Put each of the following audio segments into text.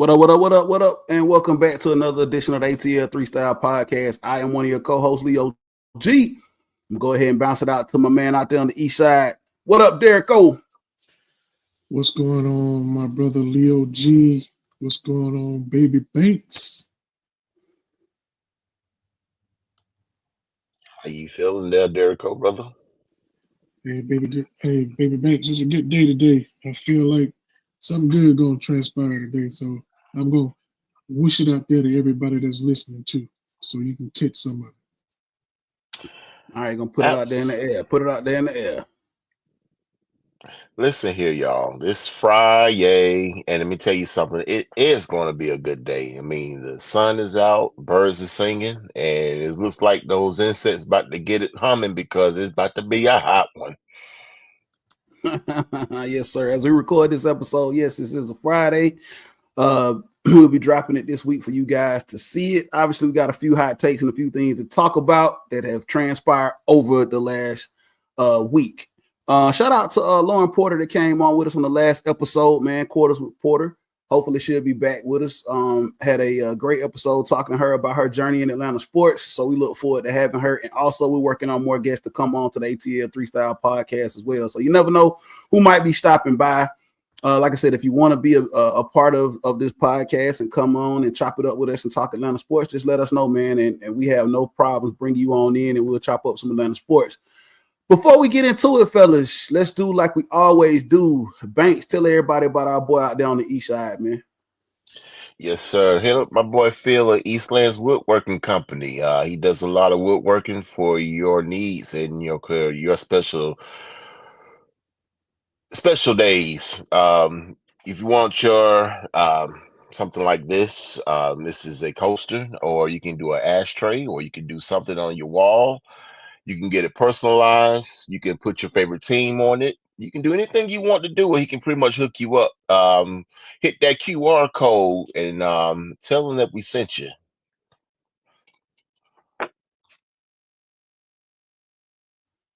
What up, what up, what up, what up? And welcome back to another edition of the ATL 3-Style Podcast. I am one of your co-hosts, Leo G. I'm going to go ahead and bounce it out to my man out there on the east side. What up, Derek O? What's going on, my brother Leo G? What's going on, baby Banks? How you feeling there, Derrico, brother? Hey, baby Banks. It's a good day today. I feel like something good gonna transpire today, so I'm gonna wish it out there to everybody that's listening too, so you can catch some of it. All right, going to put it out there in the Apps. air. Put it out there in the air. Listen here, y'all. This Friday, and let me tell you something. It is going to be a good day. I mean, the sun is out, birds are singing, and it looks like those insects about to get it humming because it's about to be a hot one. Yes, sir. As we record this episode, yes, this is a Friday. We'll be dropping it this week for you guys to see it. Obviously, we got a few hot takes and a few things to talk about that have transpired over the last week. Shout out to Lauren Porter that came on with us on the last episode, man. Quarters with Porter. Hopefully, she'll be back with us. Had a great episode talking to her about her journey in Atlanta sports. So we look forward to having her. And also, we're working on more guests to come on to the ATL 3-Style Podcast as well. So you never know who might be stopping by. Like I said, if you want to be a part of this podcast and come on and chop it up with us and talk Atlanta sports, just let us know, man. And we have no problems bringing you on in and we'll chop up some Atlanta sports. Before we get into it, fellas, let's do like we always do. Banks, tell everybody about our boy out there on the east side, man. Yes, sir. Hit up my boy Phil at Eastlands Woodworking Company. He does a lot of woodworking for your needs and your special days. If you want your something like this is a coaster, or you can do an ashtray, or you can do something on your wall. You can get it personalized. You can put your favorite team on it. You can do anything you want to do, or he can pretty much hook you up. Hit that QR code and tell them that we sent you.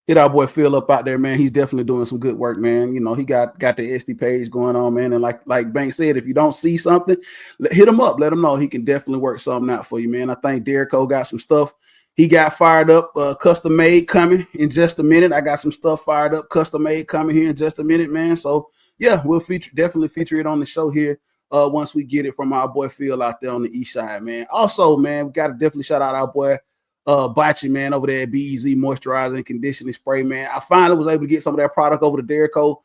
Hit our boy Phil up out there, man. He's definitely doing some good work, man. You know, he got the SD page going on, man. And like Bank said, if you don't see something, hit him up. Let him know. He can definitely work something out for you, man. I think Derrico got some stuff. He got fired up, custom made coming in just a minute. I got some stuff fired up, custom made coming here in just a minute, man. So yeah, we'll definitely feature it on the show here. Once we get it from our boy Phil out there on the east side, man. Also, man, we got to definitely shout out our boy Bocce, man, over there at BEZ Moisturizer and Conditioning Spray, man. I finally was able to get some of that product over to Derrico.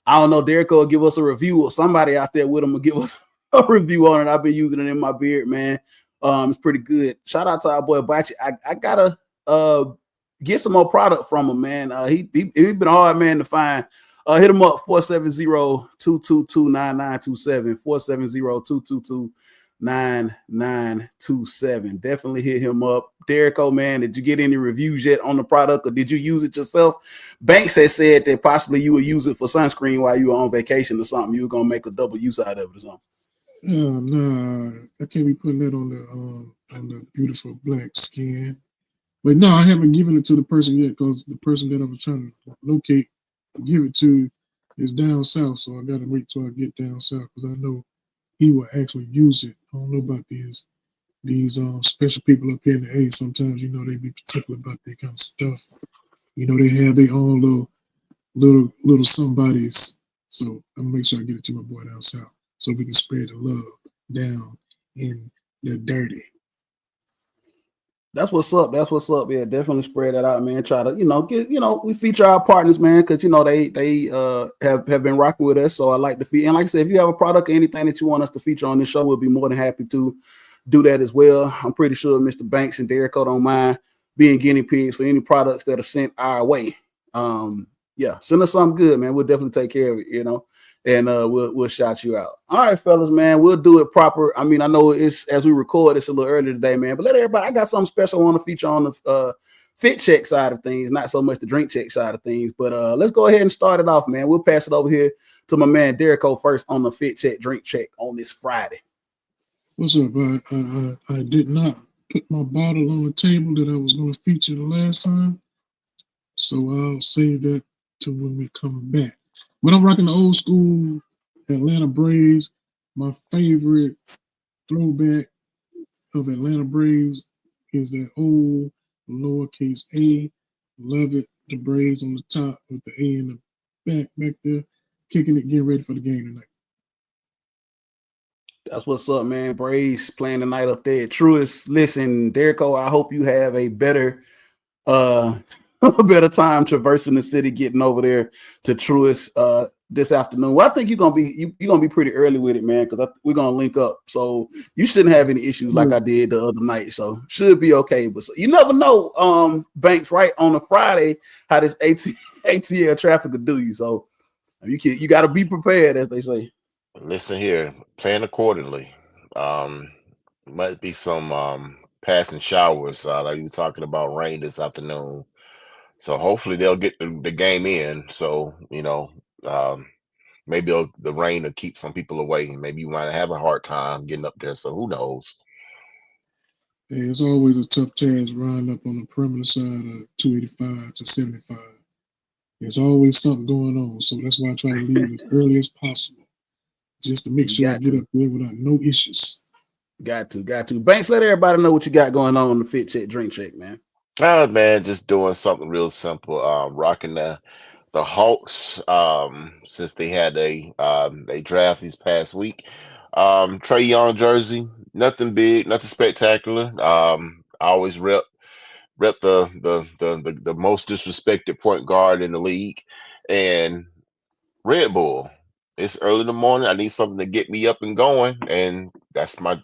I don't know, Derrico will give us a review, or somebody out there with him will give us a review on it. I've been using it in my beard, man. It's pretty good. Shout out to our boy Bocce. I gotta get some more product from him, man. He been a hard man to find. Hit him up 470-222-9927. 470-222-9927. Definitely hit him up. Derrico, man, did you get any reviews yet on the product, or did you use it yourself? Banks has said that possibly you would use it for sunscreen while you were on vacation or something. You were gonna make a double use out of it or something. Nah, I can't be putting that on the beautiful black skin. But no, I haven't given it to the person yet because the person that I was trying to locate, give it to, is down south. So I gotta wait till I get down south because I know he will actually use it. I don't know about these special people up here in the A. Sometimes they be particular about that kind of stuff. They have their own little somebodies. So I'm gonna make sure I get it to my boy down south so we can spread the love down in the dirty. That's what's up. That's what's up. Yeah, definitely spread that out, man. Try to, get, we feature our partners, man, because they have been rocking with us. So I like to feature. And like I said, if you have a product or anything that you want us to feature on this show, we'll be more than happy to do that as well. I'm pretty sure Mr. Banks and Derrico don't mind being guinea pigs for any products that are sent our way. Yeah, send us something good, man. We'll definitely take care of it, and we'll shout you out. All right, fellas, man, we'll do it proper. I mean, I know it's as we record, it's a little early today, man, but let everybody. I got something special I want to feature on the fit check side of things, not so much the drink check side of things. But let's go ahead and start it off, man. We'll pass it over here to my man Derrico first on the fit check, drink check on this Friday. What's up? I did not put my bottle on the table that I was going to feature the last time, so I'll save that to when we come back. But I'm rocking the old school Atlanta Braves My favorite throwback of Atlanta Braves is that old lowercase a. Love it. The Braves on the top with the A in the back there, kicking it, getting ready for the game tonight. That's what's up, man. Braves playing tonight up there. Truist, listen, Derrico, I hope you have a better a better time traversing the city, getting over there to Truist this afternoon. Well, I think you're gonna be pretty early with it, man, because we're gonna link up. So you shouldn't have any issues like I did the other night. So should be okay. But you never know, Banks, right on a Friday, how this ATL traffic will do you. So you got to be prepared, as they say. Listen here, plan accordingly. Might be some passing showers. Like you were talking about rain this afternoon. So hopefully they'll get the game in. So, maybe the rain will keep some people away. Maybe you might have a hard time getting up there. So who knows? Hey, it's always a tough task riding up on the perimeter side of 285 to 75. There's always something going on. So that's why I try to leave as early as possible, just to make sure I get up there without no issues. Got to. Banks, let everybody know what you got going on the Fit Check, Drink Check, man. Oh man, just doing something real simple. Rocking the Hawks. Since they had a draft this past week. Trey Young jersey. Nothing big, nothing spectacular. I always rep the most disrespected point guard in the league, and Red Bull. It's early in the morning. I need something to get me up and going, and that's my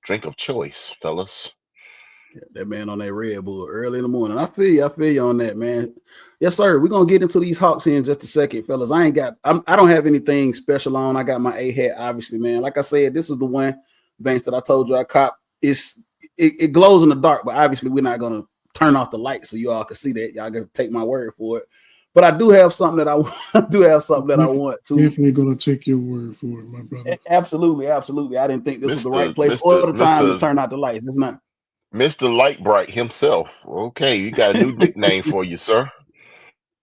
drink of choice, fellas. Yeah, that man on that Red Bull early in the morning. I feel you on that, man. Yes, sir. We're gonna get into these Hawks here in just a second, fellas. I don't have anything special on. I got my A hat, obviously, man. Like I said, this is the one, Banks, that I told you I cop. It glows in the dark, but obviously we're not gonna turn off the lights so you all can see that. Y'all gotta take my word for it. But I do have something that I want to. Definitely gonna take your word for it, my brother. Absolutely. I didn't think this was the right place or the time to turn out the lights. It's not. Mr. Light Bright himself. Okay, you got a new nickname for you, sir.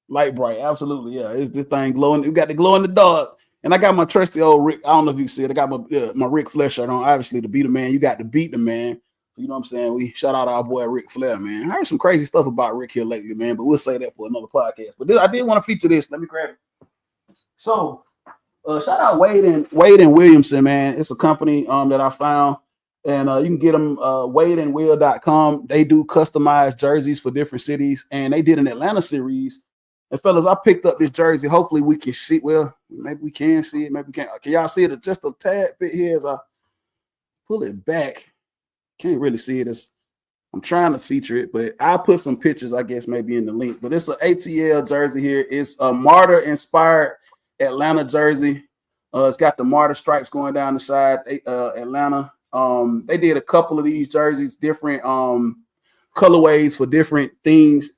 Light Bright, absolutely, yeah. It's this thing glowing. We got the glow in the dark, and I got my trusty old Rick. I don't know if you see it. I got my Ric Flair shirt on. Obviously, to be the man, you got to beat the man. You know what I'm saying? We shout out our boy Ric Flair, man. I heard some crazy stuff about Rick here lately, man, but we'll say that for another podcast. But I did want to feature this. Let me grab it. So, shout out Wade and Williamson, man. It's a company that I found. And you can get them wadeandwill.com. They do customized jerseys for different cities. And they did an Atlanta series. And fellas, I picked up this jersey. Hopefully we can see. Well, maybe we can see it. Maybe we can't. Can y'all see it just a tad bit here as I pull it back? Can't really see it. I'm trying to feature it, but I'll put some pictures, I guess, maybe in the link. But it's an ATL jersey here. It's a Martyr-inspired Atlanta jersey. It's got the Martyr stripes going down the side. Atlanta. They did a couple of these jerseys, different colorways for different things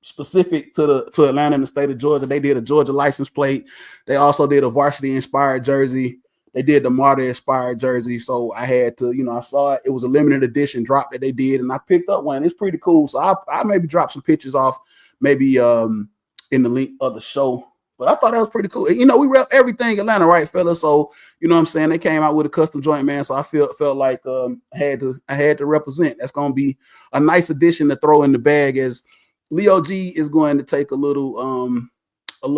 specific to Atlanta and the state of Georgia. They did a Georgia license plate. They also did a varsity inspired jersey. They did the Martyr inspired jersey. So I had to, I saw it. It was a limited edition drop that they did, and I picked up one. It's pretty cool. So I maybe drop some pictures off maybe in the link of the show. But I thought that was pretty cool. We rep everything Atlanta, right, fellas? So, you know what I'm saying? They came out with a custom joint, man. So I felt like I had to represent. That's going to be a nice addition to throw in the bag, as Leo G is going to take a little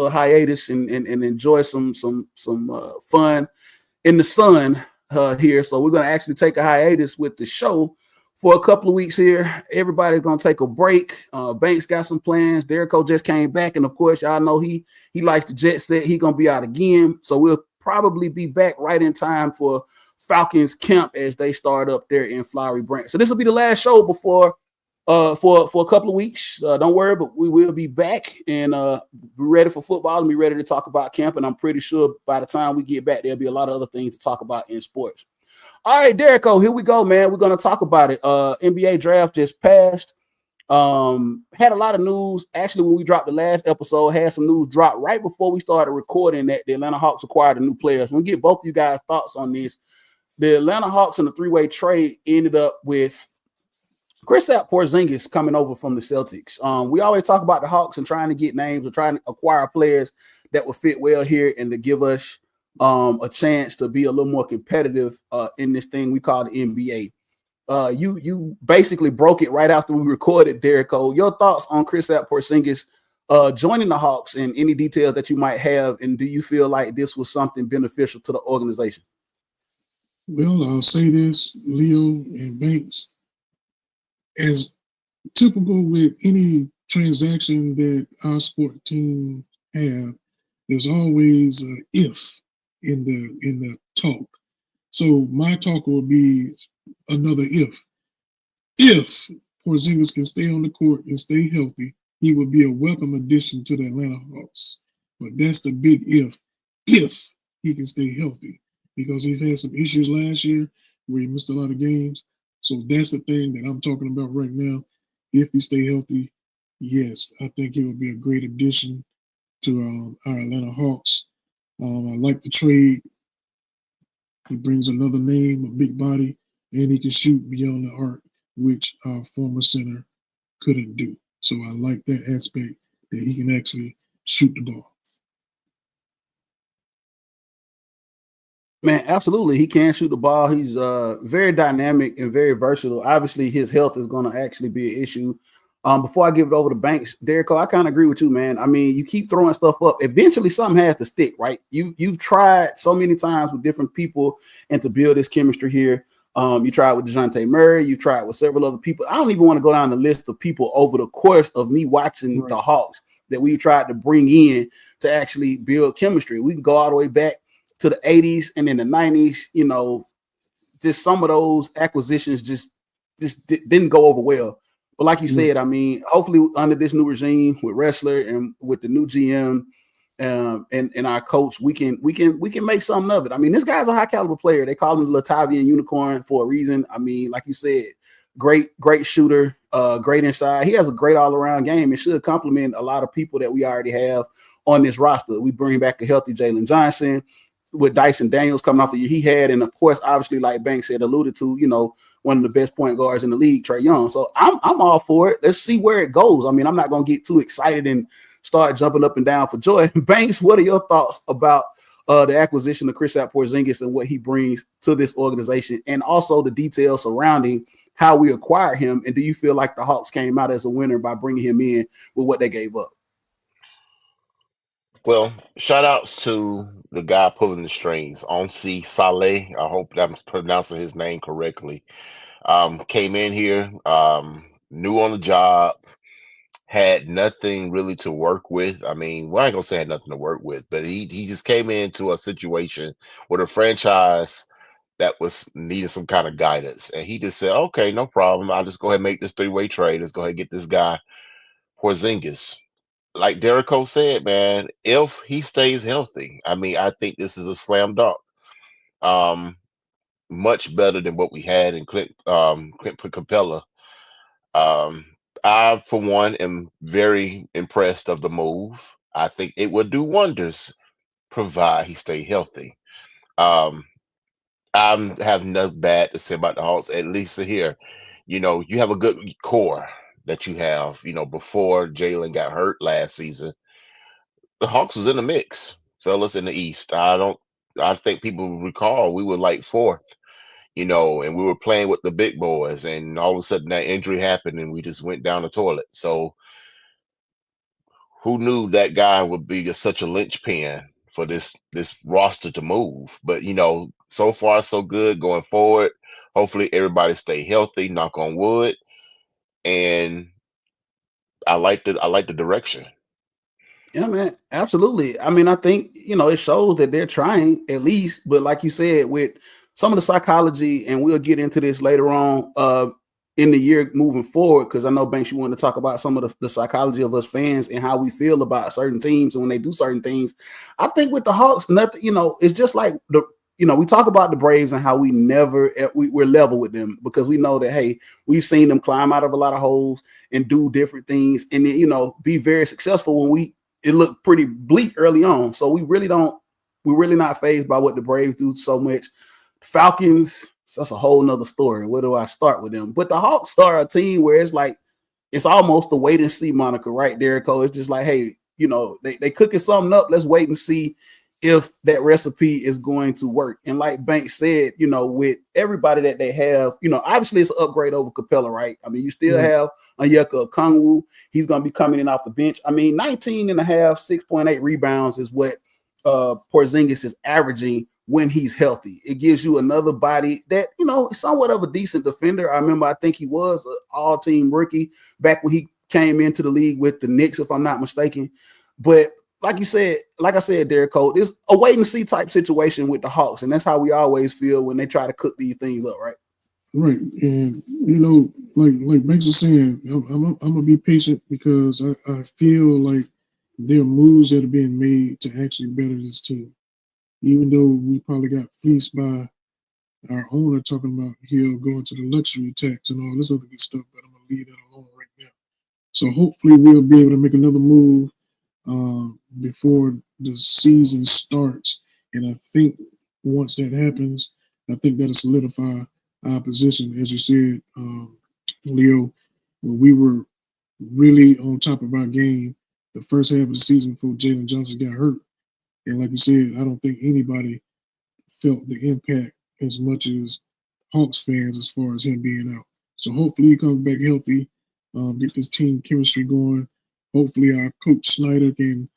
hiatus and enjoy some fun in the sun here. So we're going to actually take a hiatus with the show for a couple of weeks here. Everybody's going to take a break. Banks got some plans. Derrico just came back. And of course, y'all know he likes the jet set. He's going to be out again. So we'll probably be back right in time for Falcons camp as they start up there in Flowery Branch. So this will be the last show before for a couple of weeks. Don't worry, but we will be back and be ready for football and be ready to talk about camp. And I'm pretty sure by the time we get back, there'll be a lot of other things to talk about in sports. All right, Derrico, here we go, man. We're going to talk about it. NBA draft just passed. Had a lot of news. Actually, when we dropped the last episode, had some news drop right before we started recording that the Atlanta Hawks acquired a new player. So we'll get both of you guys' thoughts on this. The Atlanta Hawks in the three-way trade ended up with Kristaps Porzingis coming over from the Celtics. We always talk about the Hawks and trying to get names or trying to acquire players that will fit well here and to give us a chance to be a little more competitive in this thing we call the NBA. You basically broke it right after we recorded, Derico. Your thoughts on Kristaps Porzingis joining the Hawks and any details that you might have, and do you feel like this was something beneficial to the organization? Well, I'll say this, Leo and Banks, as typical with any transaction that our sport team have, there's always a if in the talk. So my talk will be another if. If Porzingis can stay on the court and stay healthy, he would be a welcome addition to the Atlanta Hawks. But that's the big if he can stay healthy, because he's had some issues last year where he missed a lot of games. So that's the thing that I'm talking about right now. If he stay healthy, yes, I think he would be a great addition to our Atlanta Hawks. I like the trade. He brings another name, a big body, and he can shoot beyond the arc, which our former center couldn't do. So I like that aspect, that he can actually shoot the ball. Man, absolutely. He can shoot the ball. He's very dynamic and very versatile. Obviously, his health is going to actually be an issue. Before I give it over to Banks, Derico, I kind of agree with you, man. I mean, you keep throwing stuff up. Eventually, something has to stick, right? You've tried so many times with different people and to build this chemistry here. You tried with DeJounte Murray. You tried with several other people. I don't even want to go down the list of people over the course of me watching the Hawks that we tried to bring in to actually build chemistry. We can go all the way back to the 80s and in the 90s, you know, just some of those acquisitions just didn't go over well. But like you said, I mean, hopefully under this new regime with Wrestler and with the new GM and our coach, we can make something of it. I mean, this guy's a high caliber player. They call him the Latavian Unicorn for a reason. I mean, like you said, great shooter, great inside. He has a great all around game. It should complement a lot of people that we already have on this roster. We bring back a healthy Jalen Johnson with Dyson Daniels coming off the year he had, and of course, obviously, like Banks said, alluded to, you know, one of the best point guards in the league, Trae Young. So I'm all for it. Let's see where it goes. I mean, I'm not going to get too excited and start jumping up and down for joy. Banks, what are your thoughts about the acquisition of Kristaps Porzingis and what he brings to this organization, and also the details surrounding how we acquired him? And do you feel like the Hawks came out as a winner by bringing him in with what they gave up? Well, shout outs to the guy pulling the strings, Onsi Saleh. I hope I'm pronouncing his name correctly. Came in here, new on the job, had nothing really to work with. I mean, well, I ain't gonna say had nothing to work with, but he just came into a situation with a franchise that was needing some kind of guidance, and he just said, "Okay, no problem. I'll just go ahead and make this three-way trade. Let's go ahead and get this guy Porzingis." Like Derico said, man, if he stays healthy, I mean, I think this is a slam dunk. Um, Much better than what we had in Clint Capella. Um, I, for one, am very impressed of the move. I think it would do wonders, provide he stay healthy. Um, I have nothing bad to say about the Hawks, at least here. You know, you have a good core that you have. You know, before Jalen got hurt last season, the Hawks was in the mix, fellas, in the East. I think people recall we were like fourth, you know, and we were playing with the big boys, and all of a sudden that injury happened, and we just went down the toilet. So who knew that guy would be such a linchpin for this roster to move? But you know, so far so good going forward. Hopefully everybody stay healthy. Knock on wood. And I like the direction. Yeah, man, absolutely. I mean, I think, you know, it shows that they're trying at least, but like you said, with some of the psychology, and we'll get into this later on in the year moving forward, because I know, Banks, you want to talk about some of the psychology of us fans and how we feel about certain teams and when they do certain things. I think with the Hawks, nothing, you know, it's just like we talk about the Braves and how we never we're level with them, because we know that, hey, we've seen them climb out of a lot of holes and do different things, and then, you know, be very successful when it looked pretty bleak early on. So we're really not fazed by what the Braves do so much. Falcons, that's a whole nother story. Where do I start with them? But the Hawks are a team where it's like, it's almost the wait and see moniker, right, Derico? It's just like, hey, you know, they cooking something up. Let's wait and see. if that recipe is going to work. And like Banks said, you know, with everybody that they have, you know, obviously it's an upgrade over Capella, right? I mean, you still have Onyeka Okongwu. He's going to be coming in off the bench. I mean, 19 and a half, 6.8 rebounds is what Porzingis is averaging when he's healthy. It gives you another body that, you know, somewhat of a decent defender. I remember, I think he was an all-team rookie back when he came into the league with the Knicks, if I'm not mistaken. But like you said, like I said, Derek Cole, it's a wait and see type situation with the Hawks, and that's how we always feel when they try to cook these things up, right? Right, and you know, like Banks was saying, I'm gonna be patient because I feel like there are moves that are being made to actually better this team. Even though we probably got fleeced by our owner talking about Hill going to the luxury tax and all this other good stuff, but I'm gonna leave that alone right now. So hopefully we'll be able to make another move before the season starts. And I think once that happens, I think that'll solidify our position. As you said, Leo, when we were really on top of our game the first half of the season before Jalen Johnson got hurt. And like you said, I don't think anybody felt the impact as much as Hawks fans as far as him being out. So hopefully he comes back healthy, get this team chemistry going. Hopefully our coach Snyder can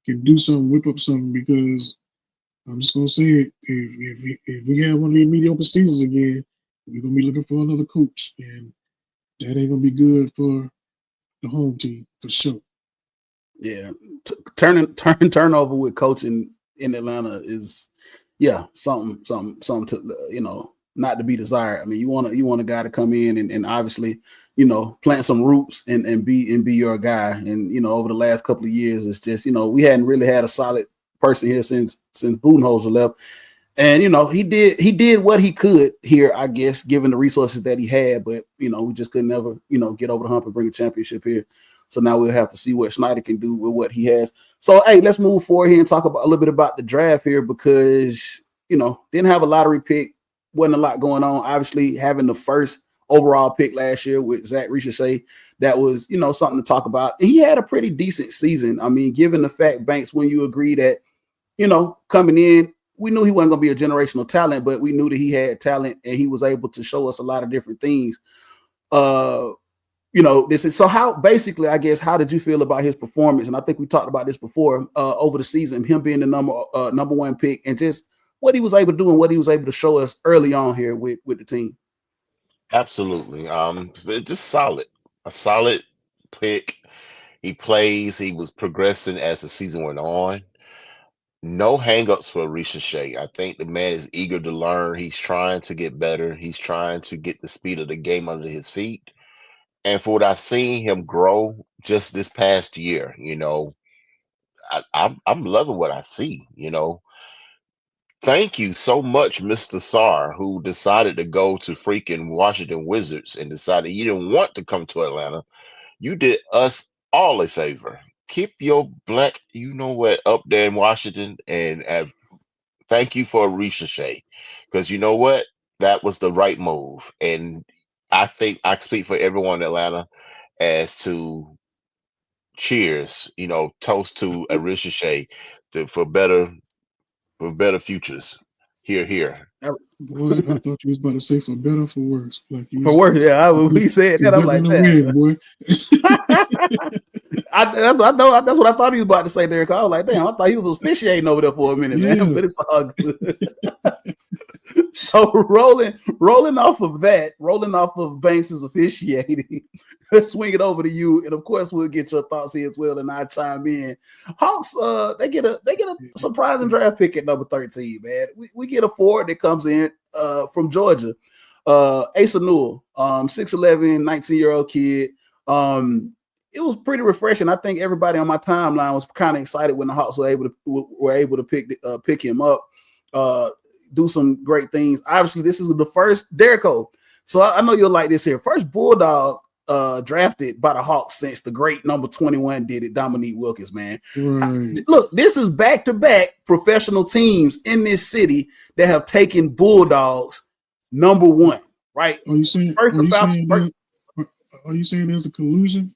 do something, whip up something, because I'm just gonna say it. If we have one of these mediocre seasons again, we're gonna be looking for another coach, and that ain't gonna be good for the home team for sure. Yeah, turnover with coaching in Atlanta is, yeah, something to, you know, not to be desired. I mean, you want a guy to come in and obviously, you know, plant some roots and be your guy. And you know, over the last couple of years, it's just, you know, we hadn't really had a solid person here since Budenholzer left. And you know, he did what he could here, I guess, given the resources that he had. But you know, we just could never, you know, get over the hump and bring a championship here. So now we'll have to see what Snyder can do with what he has. So hey, let's move forward here and talk about a little bit about the draft here, because you know, didn't have a lottery pick, wasn't a lot going on. Obviously, having the first overall pick last year with Zach Ricochet, that was, you know, something to talk about. And he had a pretty decent season. I mean, given the fact, Banks, when you agree that, you know, coming in, we knew he wasn't going to be a generational talent, but we knew that he had talent and he was able to show us a lot of different things. You know, this is so how basically, I guess, how did you feel about his performance? And I think we talked about this before over the season, him being the number one pick, and just what he was able to do and what he was able to show us early on here with the team. Absolutely. Just solid. A solid pick. He was progressing as the season went on. No hangups for Ricochet. I think the man is eager to learn. He's trying to get better. He's trying to get the speed of the game under his feet. And for what I've seen him grow just this past year, you know, I'm loving what I see. You know, thank you so much, Mr. Sarr, who decided to go to freaking Washington Wizards and decided you didn't want to come to Atlanta. You did us all a favor. Keep your black, you know what, up there in Washington, and thank you for Ricochet, because you know what, that was the right move. And I think I speak for everyone in Atlanta as to cheers, you know, toast to a Ricochet for better futures. Here, here. Boy, I thought you was about to say for better or for worse. Like you For was, work, yeah, you we said that. I'm never like, gonna damn. win, boy. That's what I thought he was about to say, Derek. I was like, damn, I thought he was officiating over there for a minute, man. Yeah. But it's all good. So rolling off of Banks's officiating, let's swing it over to you, and of course we'll get your thoughts here as well, and I chime in. Hawks, they get a surprising draft pick at number 13, man. We get a forward that comes in from Georgia, Asa Newell, 6'11", 19-year-old kid. It was pretty refreshing. I think everybody on my timeline was kind of excited when the Hawks were able to pick him up. Do some great things. Obviously, this is the first Derrico. So I know you'll like this here. First Bulldog drafted by the Hawks since the great number 21 did it, Dominique Wilkins, man. Right. Look, this is back-to-back professional teams in this city that have taken Bulldogs number one, right? Are you saying there's a collusion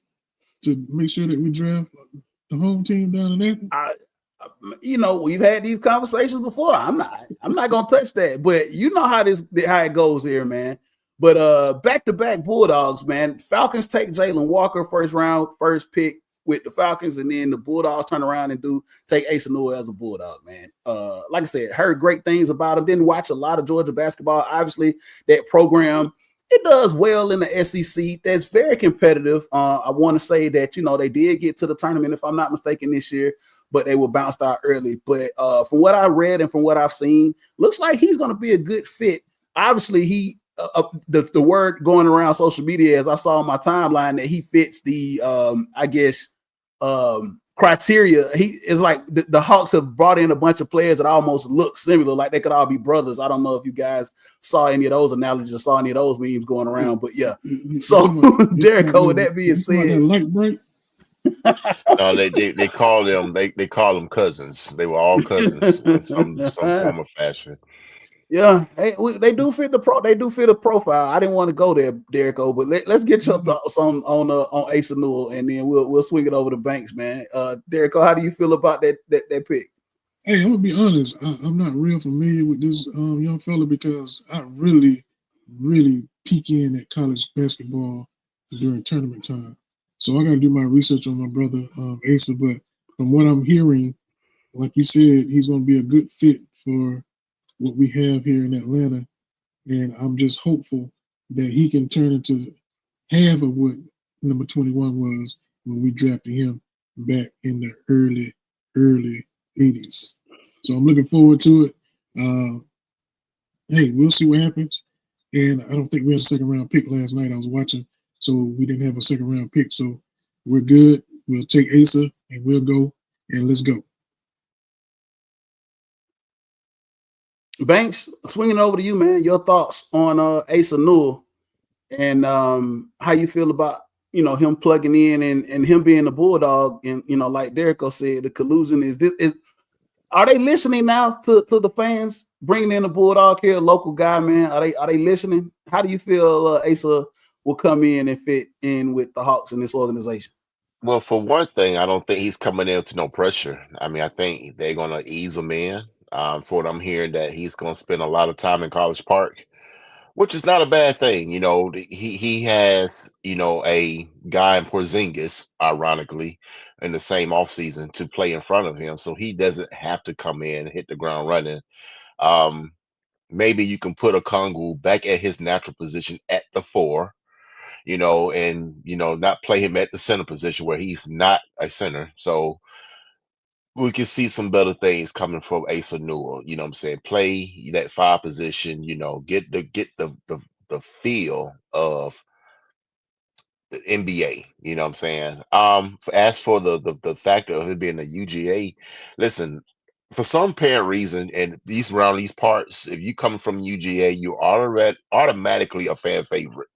to make sure that we draft the home team down in Athens? You know, we've had these conversations before. I'm not gonna touch that. But you know how it goes here, man. But back to back Bulldogs, man. Falcons take Jalen Walker first round, first pick with the Falcons, and then the Bulldogs turn around and take Asa Newell as a Bulldog, man. Like I said, heard great things about him. Didn't watch a lot of Georgia basketball. Obviously, that program it does well in the SEC. That's very competitive. I want to say that they did get to the tournament, if I'm not mistaken, this year, but they were bounced out early. But from what I read and from what I've seen, looks like he's going to be a good fit. Obviously, the word going around social media as I saw on my timeline that he fits the criteria. He is like the Hawks have brought in a bunch of players that almost look similar, like they could all be brothers. I don't know if you guys saw any of those analogies or saw any of those memes going around, but yeah. So Jericho, with that being said, No, they call them cousins. They were all cousins in some form or fashion. Yeah, they do fit They do fit a profile. I didn't want to go there, Derrico, but let's get your thoughts on Asa Newell, and then we'll swing it over to Banks, man. Derrico, how do you feel about that pick? Hey, I'm gonna be honest. I'm not real familiar with this young fella because I really peek in at college basketball during tournament time. So I got to do my research on my brother Asa. But from what I'm hearing, like you said, he's going to be a good fit for what we have here in Atlanta, and I'm just hopeful that he can turn into half of what number 21 was when we drafted him back in the early 80s. So I'm looking forward to it. Hey, we'll see what happens. And I don't think we had a second round pick last night. I was watching, so we didn't have a second round pick. So we're good. We'll take Asa and we'll go and let's go. Banks, swinging over to you, man. Your thoughts on Asa Newell and how you feel about him plugging in and him being a Bulldog, and like Derrico said, the collusion is are they listening now to the fans bringing in a Bulldog here, a local guy, man? Are they listening? How do you feel Asa will come in and fit in with the Hawks in this organization? Well, for one thing, I don't think he's coming in to no pressure. I mean, I think they're gonna ease him in. For what I'm hearing, that he's gonna spend a lot of time in College Park, which is not a bad thing. He has a guy in Porzingis, ironically, in the same offseason to play in front of him, so he doesn't have to come in and hit the ground running. Um, Maybe you can put a Kongu back at his natural position at the four, and not play him at the center position where he's not a center. So we can see some better things coming from Asa Newell. You know what I'm saying? Play that five position, get the feel of the NBA. You know what I'm saying? As for the factor of it being a UGA, listen, for some apparent reason, and these around these parts, if you come from UGA, you're already automatically a fan favorite.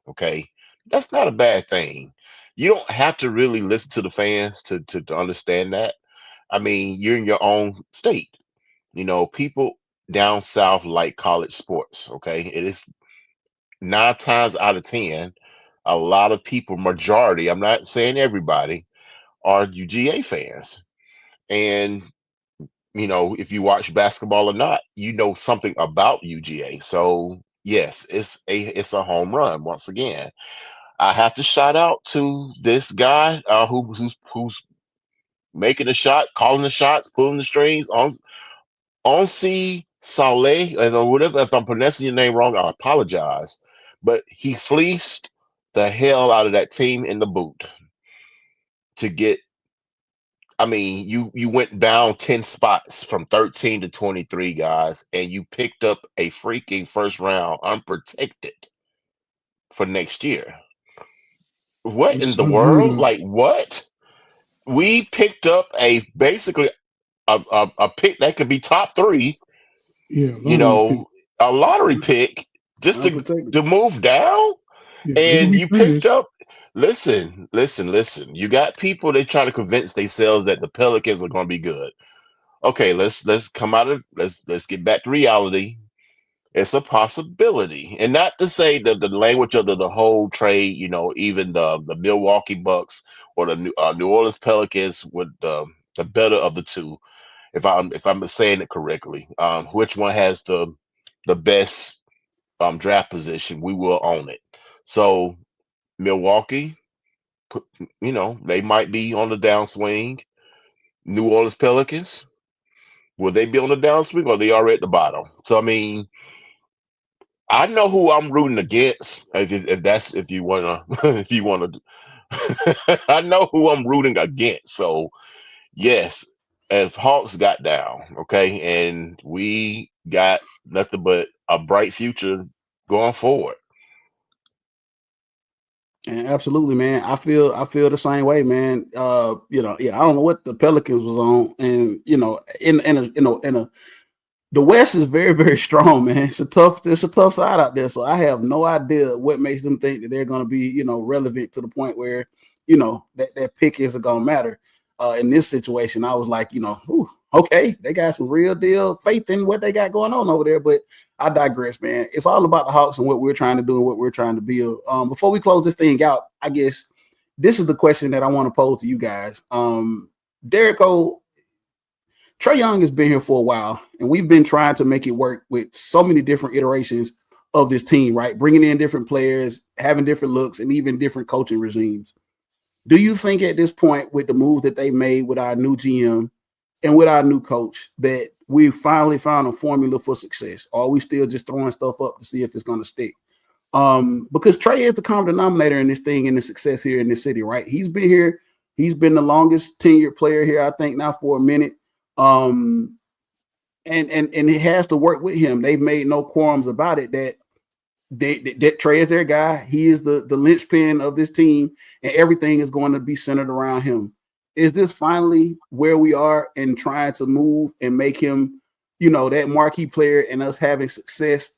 Okay, that's not a bad thing. You don't have to really listen to the fans to understand that. I mean, you're in your own state. People down south like college sports. Okay, it is 9 times out of 10, a lot of people, majority, I'm not saying everybody, are UGA fans. And if you watch basketball or not, you know something about UGA. So yes, it's a home run once again. I have to shout out to this guy who's making the shot, calling the shots, pulling the strings on Onsi Saleh, and whatever. If I'm pronouncing your name wrong, I apologize. But he fleeced the hell out of that team in the boot to get. I mean, you went down 10 spots from 13 to 23, guys, and you picked up a freaking first round unprotected for next year. What Which in is the unheard world? of. Like what? We picked up basically a pick that could be top three, Yeah, you lottery pick. know, a lottery pick just Unprotected. to move down, Yeah, they're gonna and be you picked trash. up. Listen. You got people they try to convince themselves that the Pelicans are going to be good. Okay, let's come out of let's get back to reality. It's a possibility, and not to say that the language of the whole trade, even the Milwaukee Bucks or the New Orleans Pelicans with the better of the two. if I'm saying it correctly. Which one has the best draft position? We will own it. So Milwaukee, they might be on the downswing. New Orleans Pelicans, will they be on the downswing or are they already at the bottom? So I mean, I know who I'm rooting against. If that's if you wanna if you wanna, I know who I'm rooting against. So yes, if Hawks got down, okay, and we got nothing but a bright future going forward. And absolutely, man. I feel the same way, man. Yeah, I don't know what the Pelicans was on, and in a the West is very, very strong, man. It's a tough side out there. So I have no idea what makes them think that they're going to be, relevant to the point where, that pick isn't going to matter. In this situation, I was like, ooh, okay, they got some real deal faith in what they got going on over there. But I digress, man. It's all about the Hawks and what we're trying to do and what we're trying to build. Before we close this thing out, I guess this is the question that I want to pose to you guys. Derek O, Trae Young has been here for a while, and we've been trying to make it work with so many different iterations of this team, right? Bringing in different players, having different looks, and even different coaching regimes. Do you think at this point, with the move that they made with our new GM and with our new coach, that we finally found a formula for success? Or are we still just throwing stuff up to see if it's going to stick? Because Trae is the common denominator in this thing and the success here in this city, right? He's been here. He's been the longest tenured player here, I think, now for a minute. Um, and it has to work with him. They've made no qualms about it that Trae is their guy. He is the linchpin of this team, and everything is going to be centered around him. Is this finally where we are in trying to move and make him, that marquee player and us having success,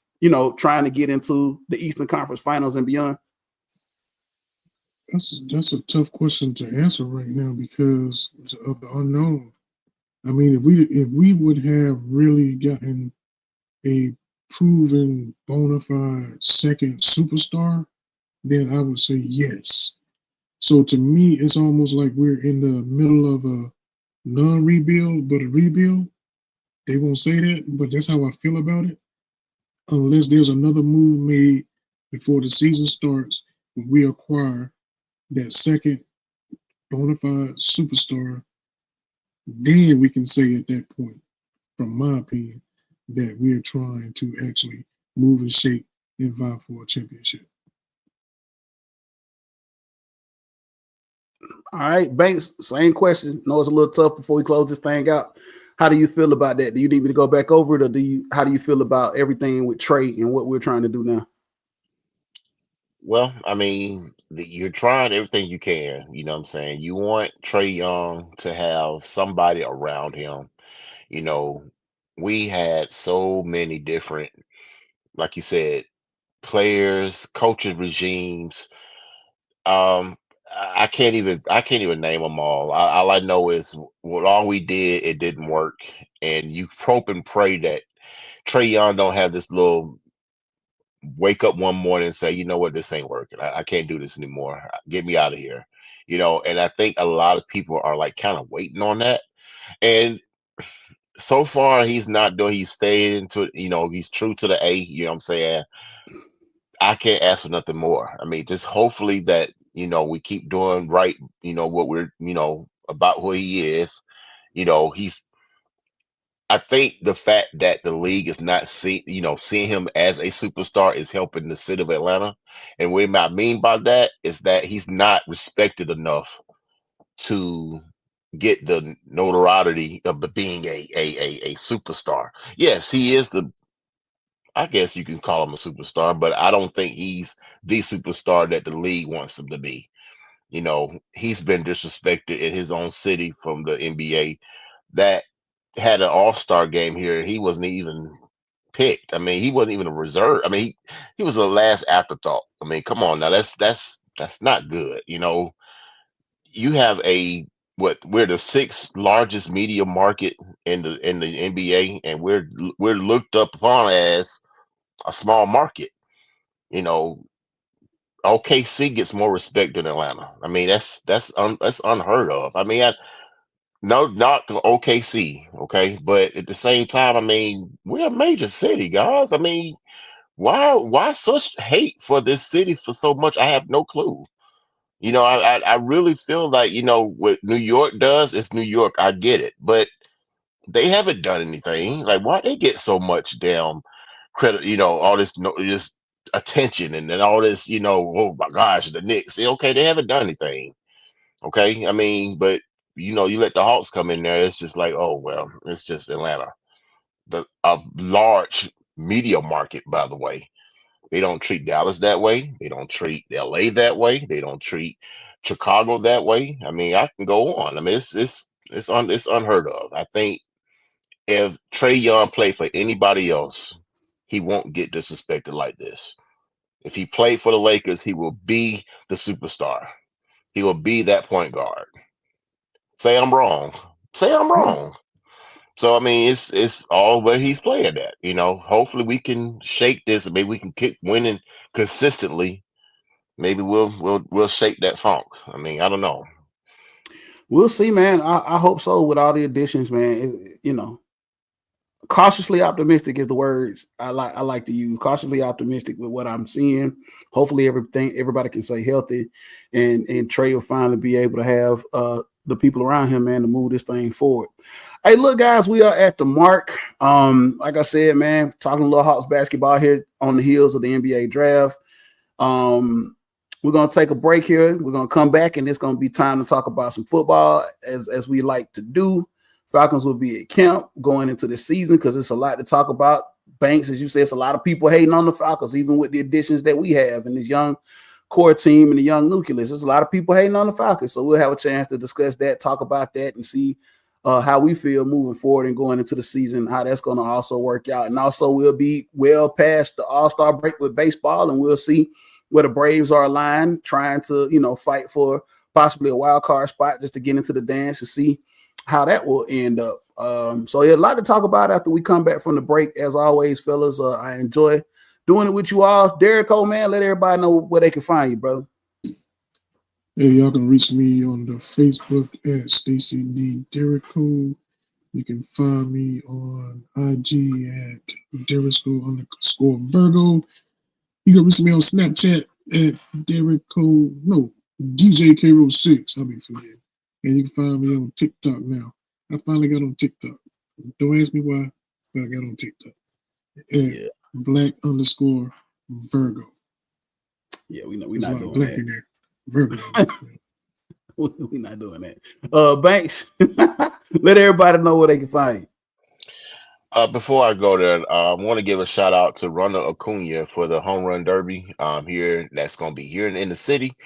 trying to get into the Eastern Conference Finals and beyond? That's a tough question to answer right now because of the unknown. I mean, if we would have really gotten a proven bona fide second superstar, then I would say yes. So to me, it's almost like we're in the middle of a non-rebuild, but a rebuild. They won't say that, but that's how I feel about it. Unless there's another move made before the season starts, we acquire that second bona fide superstar, then we can say at that point, from my opinion, that we're trying to actually move and shape and vie for a championship. All right, Banks, same question. No, it's a little tough before we close this thing out. How do you feel about that? Do you need me to go back over it, or how do you feel about everything with Trae and what we're trying to do now? Well, I mean, you're trying everything you can. You know what I'm saying? You want Trey Young to have somebody around him. You know, we had so many different, like you said, players, coaches, regimes. I can't even name them all. All I know is what all we did, it didn't work. And you hope and pray that Trey Young don't have this little wake up one morning and say, you know what, this ain't working. I can't do this anymore. Get me out of here. And I think a lot of people are like kind of waiting on that. And so far he's not doing, he's staying to, he's true to the A, you know what I'm saying? I can't ask for nothing more. I mean, just hopefully that, we keep doing right, what we're, about who he is. He's I think the fact that the league is not seeing him as a superstar is helping the city of Atlanta. And what I mean by that is that he's not respected enough to get the notoriety of being a superstar. Yes, he is I guess you can call him a superstar, but I don't think he's the superstar that the league wants him to be. He's been disrespected in his own city from the NBA that had an all-star game here. He wasn't even picked. I mean, he wasn't even a reserve. I mean, he was a last afterthought. I mean, come on now, that's not good. You have we're the sixth largest media market in the NBA, and we're looked up upon as a small market. You know, OKC gets more respect than Atlanta. I mean, that's unheard of. I mean, No, not OKC, okay? But at the same time, I mean, we're a major city, guys. I mean, why such hate for this city for so much? I have no clue. I really feel like, what New York does is New York. I get it, but they haven't done anything. Like, why they get so much damn credit? All this, this attention and then all this, oh my gosh, the Knicks. Okay, they haven't done anything. Okay, I mean, but you let the Hawks come in there, it's just like, oh well, it's just Atlanta, the a large media market, by the way. They don't treat Dallas that way. They don't treat LA that way. They don't treat Chicago that way. I mean, I can go on. I mean, it's unheard of. I think if Trey Young played for anybody else, he won't get disrespected like this. If he played for the Lakers, he will be the superstar. He will be that point guard. Say I'm wrong. Say I'm Yeah. wrong. So I mean, it's all where he's playing at. Hopefully we can shake this, and maybe we can keep winning consistently. Maybe we'll shake that funk. I mean, I don't know. We'll see, man. I hope so with all the additions, man. Cautiously optimistic is the words I like to use. Cautiously optimistic with what I'm seeing. Hopefully everybody can stay healthy, and Trey will finally be able to have the people around him, man, to move this thing forward. Hey, look, guys, we are at the mark. Like I said, man, talking a little Hawks basketball here on the heels of the NBA draft. We're gonna take a break here. We're gonna come back, and it's gonna be time to talk about some football, as we like to do. Falcons will be at camp going into the season because it's a lot to talk about. Banks, as you said, it's a lot of people hating on the Falcons, even with the additions that we have and this young core team and the young nucleus. There's a lot of people hating on the Falcons, so we'll have a chance to discuss that, talk about that, and see how we feel moving forward and going into the season, how that's going to also work out. And also, we'll be well past the All-Star break with baseball, and we'll see where the Braves are aligned, trying to, fight for possibly a wild card spot just to get into the dance and see how that will end up. So yeah, a lot to talk about after we come back from the break. As always, fellas, I enjoy doing it with you all. Derek Cole, man, let everybody know where they can find you, brother. Hey, y'all can reach me on the Facebook at Stacy D. Derrico. You can find me on IG at Derrico_Virgo. You can reach me on Snapchat at Derrico, no, DJ K06. I'll be forgetting. And you can find me on TikTok now. I finally got on TikTok. Don't ask me why, but I got on TikTok. At Black_Virgo. Yeah, we know we're There's a not lot of doing black that. in there. Virgo. We're not doing that. Banks, let everybody know where they can find you. Before I go there, I want to give a shout out to Ronald Acuna for the home run derby here. That's going to be here in the city,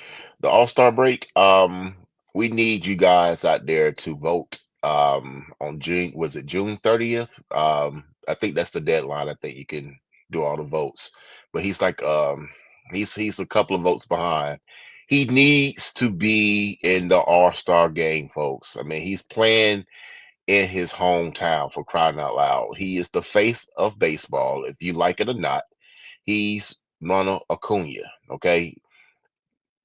the All-Star break. We need you guys out there to vote on June. Was it June 30th? I think that's the deadline. I think you can do all the votes, but he's like he's a couple of votes behind. He needs to be in the All-Star game, folks. I mean, he's playing in his hometown, for crying out loud. He is the face of baseball, if you like it or not. He's Ronald Acuna. Okay,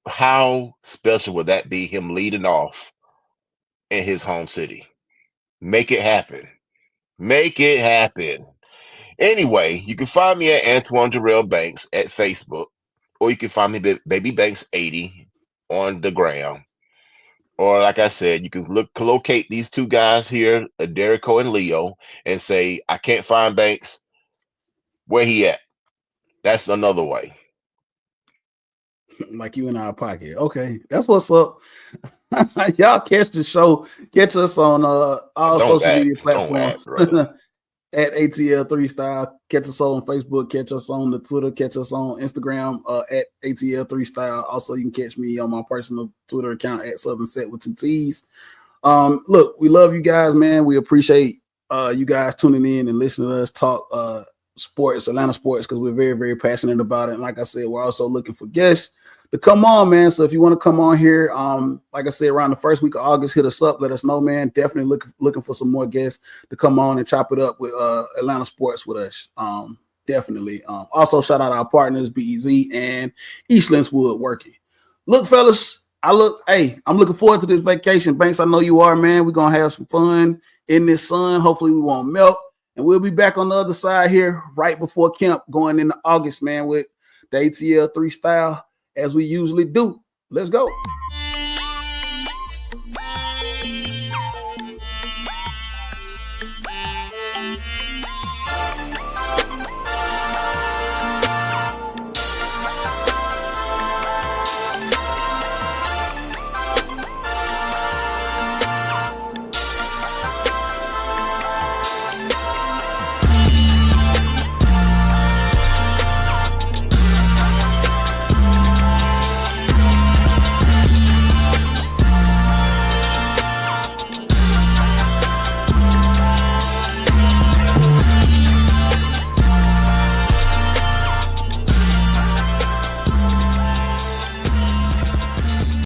how special would that be? Him leading off in his home city. Make it happen. Make it happen. Anyway, you can find me at Antoine Jarrell Banks at Facebook, or you can find me Baby Banks 80 on the gram. Or like I said, you can locate these two guys here, Derico and Leo, and say, I can't find Banks. Where he at? That's another way. Like you in our pocket. Okay, that's what's up. Y'all catch the show. Catch us on all Don't social act. media Don't platforms act, brother. at ATL 3 Style. Catch us on Facebook. Catch us on the Twitter. Catch us on Instagram at ATL 3 Style. Also, you can catch me on my personal Twitter account at Southern Set with 2 T's. Look, we love you guys, man. We appreciate you guys tuning in and listening to us talk sports, Atlanta sports, because we're very, very passionate about it. And like I said, we're also looking for guests to come on, man. So if you want to come on here, like I said, around the first week of August, hit us up. Let us know, man. Definitely looking for some more guests to come on and chop it up with Atlanta sports with us. Definitely. Also, shout out our partners, BEZ and Eastlands Woodworking. Look, fellas, I'm looking forward to this vacation, Banks. I know you are, man. We're gonna have some fun in this sun. Hopefully, we won't melt, and we'll be back on the other side here right before camp, going into August, man, with the ATL 3 style as we usually do. Let's go.